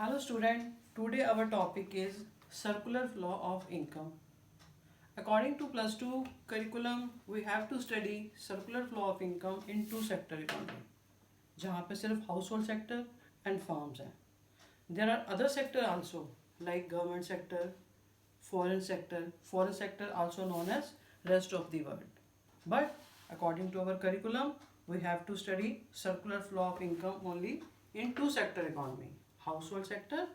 Hello student, today our topic is circular flow of income. According to plus 2 curriculum, we have to study circular flow of income in two sector economy, जहाँ पे सिर्फ household sector and farms हैं. There are other sector also like government sector, foreign sector also known as rest of the world. But according to our curriculum, we have to study circular flow of income only in two sector economy, household sector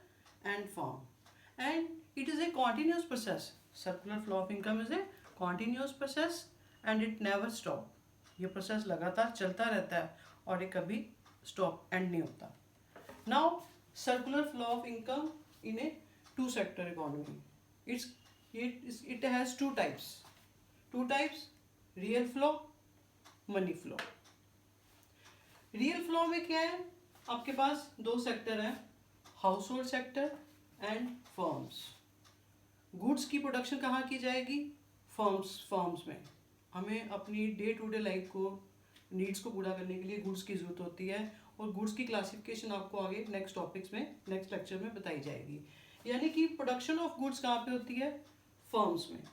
and farm. And it is a continuous process. Circular flow of income is a continuous process and it never stop. ये process लगातार चलता रहता है और ये कभी stop and नहीं होता. Now circular flow of income in a two sector economy. It has two types, real flow, money flow. Real flow में क्या है, आपके पास दो सेक्टर हैं, household sector and firms. Goods की प्रोडक्शन कहाँ की जाएगी? फर्म्स में. हमें अपनी डे टू डे लाइफ को नीड्स को पूरा करने के लिए गुड्स की ज़रूरत होती है और गुड्स की क्लासिफिकेशन आपको आगे नेक्स्ट टॉपिक्स में नेक्स्ट लेक्चर में बताई जाएगी. यानी कि प्रोडक्शन ऑफ गुड्स कहाँ पे होती है? फर्म्स में.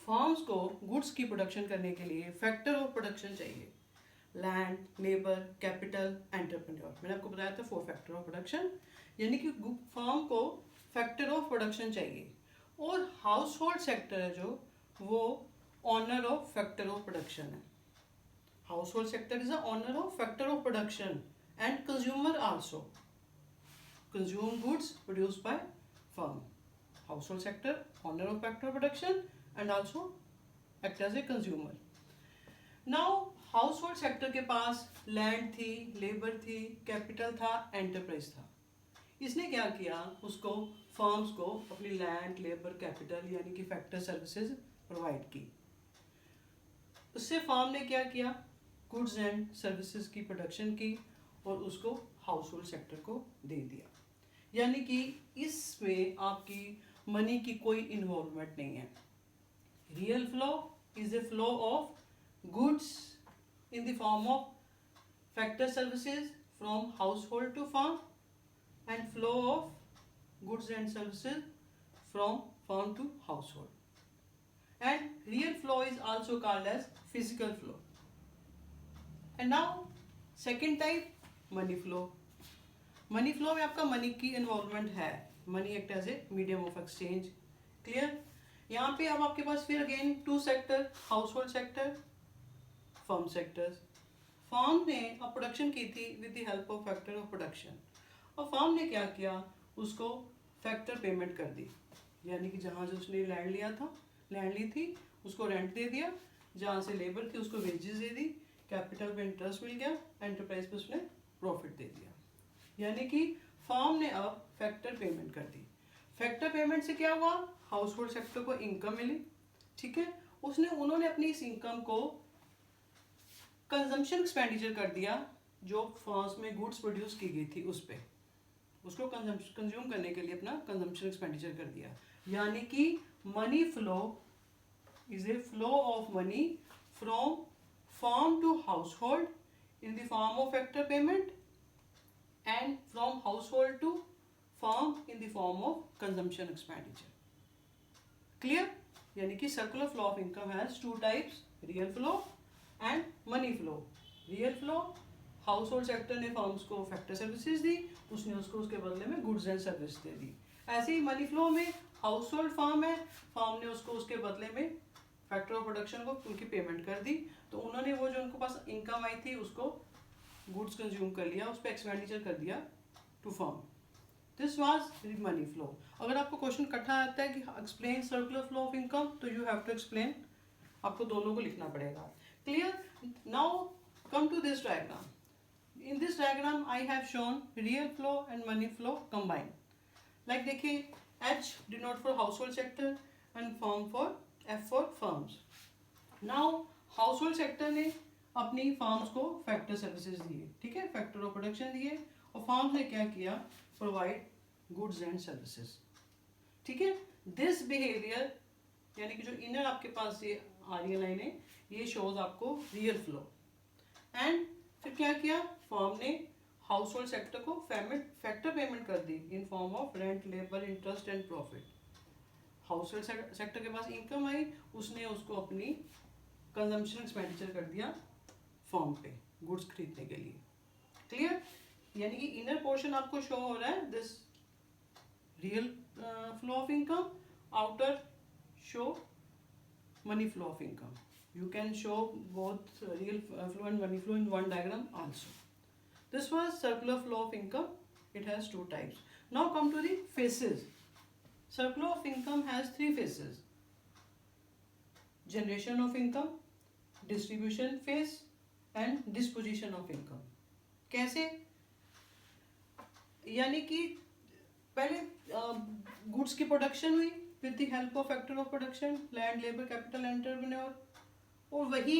फर्म्स को गुड्स की प्रोडक्शन करने के लिए फैक्टर ऑफ प्रोडक्शन चाहिए. Land, labour, capital, entrepreneur. मैंने आपको बताया था 4 फैक्टर ऑफ प्रोडक्शन. यानी कि फर्म को फैक्टर ऑफ प्रोडक्शन चाहिए. और हाउस होल्ड सेक्टर है जो, वो owner of factor of production है. Household sector is a owner of factor of production and consumer also. Consume goods produced by firm. Household sector owner of factor of production and also act as a consumer. Now household sector के पास land थी, labour थी, capital था, enterprise था. इसने क्या किया, उसको फर्म्स को अपनी लैंड, लेबर, कैपिटल यानी कि फैक्टर सर्विसेज प्रोवाइड की. उससे फर्म ने क्या किया, गुड्स एंड सर्विसेज की प्रोडक्शन की और उसको हाउस होल्ड सेक्टर को दे दिया. यानी कि इसमें आपकी मनी की कोई इन्वॉल्वमेंट नहीं है. Real flow is a flow of goods in the form of factor services from household to farm and flow of goods and services from farm to household. And real flow is also called as physical flow. And now second type, money flow. Money flow में आपका money की involvement है. Money act as a medium of exchange. Clear? यहाँ पे अब आपके पास फिर again two sector, household sector, firm sectors. Firm ने अब प्रोडक्शन की थी with the help of factor of production. और फर्म ने क्या किया, उसको फैक्टर पेमेंट कर दी. यानी कि जहाँ से उसने लैंड ली थी उसको रेंट दे दिया, जहाँ से लेबर थी उसको वेजेस दे दी, कैपिटल पे इंटरेस्ट मिल गया, एंटरप्राइज पे उसने प्रॉफिट दे दिया. यानी कि फर्म ने अब फैक्टर पेमेंट कर दी. फैक्टर पेमेंट से क्या हुआ, हाउस होल्ड सेक्टर को इनकम मिली. ठीक है, उन्होंने अपनी इस इनकम को कंजम्पशन एक्सपेंडिचर कर दिया. जो फर्म्स में गुड्स प्रोड्यूस की गई थी उस पे उसको कंज्यूम करने के लिए अपना कंजम्पशन एक्सपेंडिचर कर दिया. यानी कि money flow is a flow of money from firm to household in the form of factor payment and from household to firm in the form of consumption expenditure. Clear? यानी कि circular flow of income has two types, real flow and money flow. Real flow, household sector ने firms को factor services दी, उसने उसको उसके बदले में गुड्स एंड सर्विस दे दी. ऐसे ही मनी फ्लो में हाउस होल्ड फर्म है, फर्म ने उसको उसके बदले में फैक्टर ऑफ प्रोडक्शन को उनकी पेमेंट कर दी. तो उन्होंने वो जो उनके पास इनकम आई थी उसको गुड्स कंज्यूम कर लिया, उस पर एक्सपेंडिचर कर दिया to firm. This was money flow. अगर आपको क्वेश्चन इकट्ठा आता है कि explain circular flow of income, तो यू हैव टू एक्सप्लेन, आपको दोनों को लिखना पड़ेगा. Clear? Now come to this diagram. In this diagram I have shown real flow and money flow combined. Like देखिए, H denote for household sector and firm for F for firms. Now household sector ने अपनी firms को factor services दिए. ठीक है, factor of production दिए. और firms ने क्या किया, प्रोवाइड गुड्स एंड सर्विसेज. ठीक है, दिस बिहेवियर यानी कि जो इनर आपके पास ये आ रही है लाइनें, ये शोज आपको रियल फ्लो. एंड फिर क्या किया, फर्म ने हाउस होल्ड सेक्टर को फैक्टर पेमेंट कर दी in form of rent, labour, interest and profit. Household sector के पास इनकम आई, उसने उसको अपनी कंजम्पशन एक्सपेंडिचर कर दिया फॉर्म पे गुड्स खरीदने के लिए। क्लियर? यानी कि इनर पोर्शन आपको शो हो रहा है this real flow of income, outer show money flow of income. You can show both real flow and money flow in one diagram also. This was circular flow of income. It has two types. Now come to the phases. Circular of income has three phases: generation of income, distribution phase and disposition of income. कैसे? यानी कि पहले goods की production हुई with the help of factor of production, land, labor, capital, entrepreneur, और वही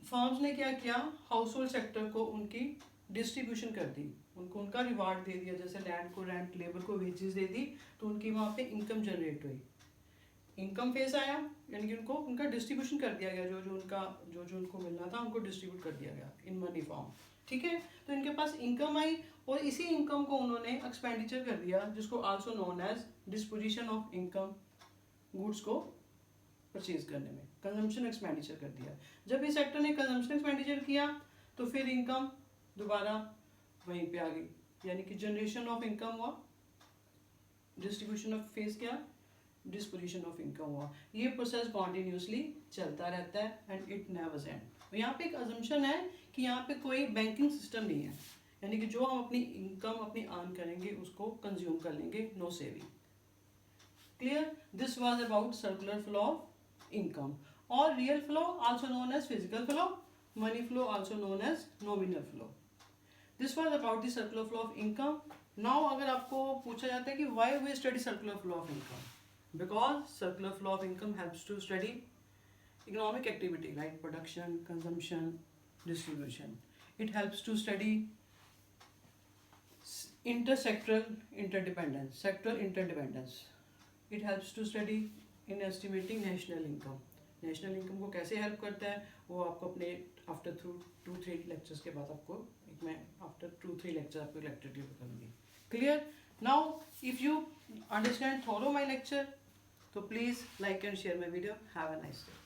firms ने क्या किया, हाउस होल्ड सेक्टर को उनकी डिस्ट्रीब्यूशन कर दी, उनको उनका रिवार्ड दे दिया, जैसे लैंड को रेंट, लेबर को वेजेस दे दी, तो उनकी वहाँ पे इनकम जनरेट हुई। इनकम फेज आया, यानी कि उनको उनका डिस्ट्रीब्यूशन कर दिया गया, जो उनको मिलना था उनको डिस्ट्रीब्यूट कर दिया गया इन मनी फॉर्म। ठीक है, तो इनके पास इनकम आई और इसी इनकम को उन्होंने एक्सपेंडिचर कर दिया, जिसको also known as disposition of income, goods को परचेज करने में कंजम्पशन एक्सपेंडिचर कर दिया। जब इस सेक्टर ने कंजम्पशन एक्सपेंडिचर किया तो फिर इनकम दोबारा वहीं पे आ गई, यानी कि जनरेशन ऑफ इनकम हुआ, डिस्ट्रीब्यूशन ऑफ फेज क्या, डिस्पोजिशन ऑफ इनकम हुआ। ये प्रोसेस कॉन्टिन्यूसली चलता रहता है एंड इट नेवर एंड। यहाँ पे एक अजम्पशन है कि यहाँ पे कोई बैंकिंग सिस्टम नहीं है, यानी कि जो हम अपनी इनकम अपनी अर्न करेंगे उसको कंज्यूम कर लेंगे, no saving. Clear? This was about circular flow of income. और real flow also known as physical flow, money flow also known as nominal flow. This was about the circular flow of income. Now अगर आपको पूछा जाता है कि why we study circular flow of income, because circular flow of income helps to study economic activity like production, consumption, distribution. It helps to study intersectoral interdependence, sectoral interdependence. It helps to study in estimating national income. National income को कैसे help करता है वो आपको अपने after through 2-3 lectures के बाद आपको मैं आफ्टर 2-3 लेक्चर आपको लेक्चर गिव करूँगी। Clear? Now if you understand thorough my lecture तो please like and share my video. Have a nice day.